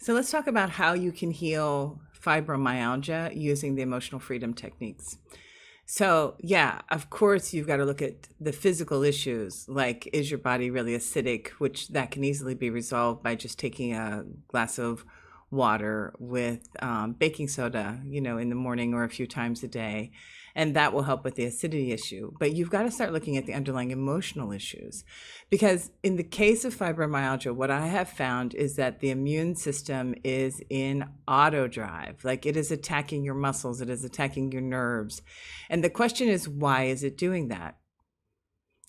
So let's talk about how you can heal fibromyalgia using the emotional freedom techniques. So, yeah, of course, you've got to look at the physical issues, like is your body really acidic, which that can easily be resolved by just taking a glass of water with baking soda, in the morning or a few times a day. And that will help with the acidity issue. But you've got to start looking at the underlying emotional issues. Because in the case of fibromyalgia, what I have found is that the immune system is in auto drive. Like it is attacking your muscles, it is attacking your nerves. And the question is, why is it doing that?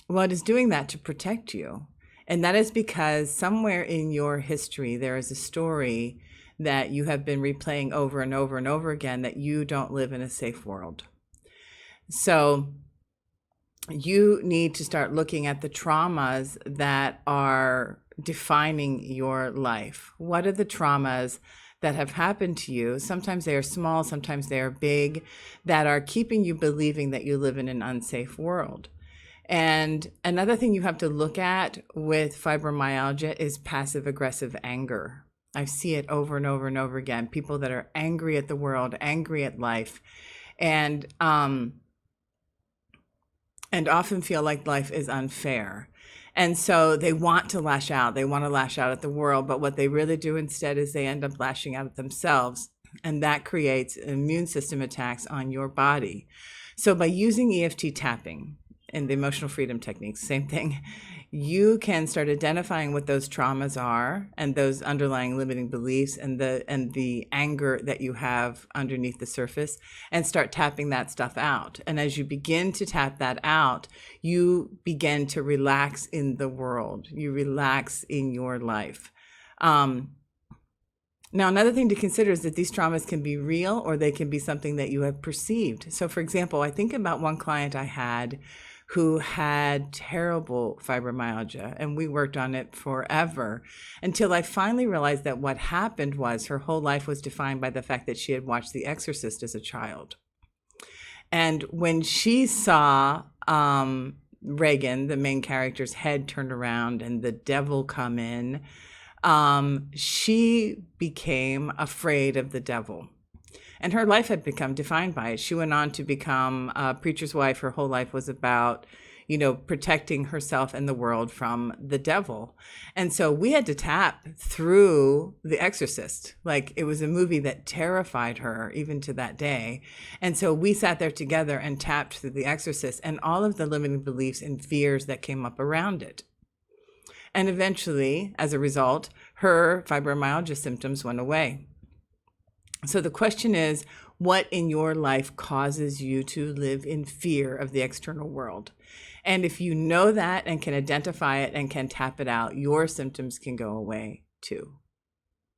Well, it is doing that to protect you. And that is because somewhere in your history, there is a story that you have been replaying over and over and over again that you don't live in a safe world. So you need to start looking at the traumas that are defining your life. What are the traumas that have happened to you? Sometimes they are small, sometimes they are big, that are keeping you believing that you live in an unsafe world. And another thing you have to look at with fibromyalgia is passive aggressive anger. I see it over and over and over again. People that are angry at the world, angry at life, and often feel like life is unfair. And so they want to lash out. They want to lash out at the world, but what they really do instead is they end up lashing out at themselves. And that creates immune system attacks on your body. So by using EFT tapping and the emotional freedom techniques, same thing, you can start identifying what those traumas are and those underlying limiting beliefs and the anger that you have underneath the surface, and start tapping that stuff out. And as you begin to tap that out, you begin to relax in the world. You relax in your life. Now, another thing to consider is that these traumas can be real or they can be something that you have perceived. So, for example, I think about one client I had who had terrible fibromyalgia, and we worked on it forever until I finally realized that what happened was her whole life was defined by the fact that she had watched The Exorcist as a child. And when she saw Reagan, the main character's head turned around and the devil come in, she became afraid of the devil. And her life had become defined by it. She went on to become a preacher's wife. Her whole life was about, protecting herself and the world from the devil. And so we had to tap through The Exorcist. Like it was a movie that terrified her even to that day. And so we sat there together and tapped through The Exorcist and all of the limiting beliefs and fears that came up around it. And eventually, as a result, her fibromyalgia symptoms went away. So the question is, what in your life causes you to live in fear of the external world? And if you know that and can identify it and can tap it out, your symptoms can go away too.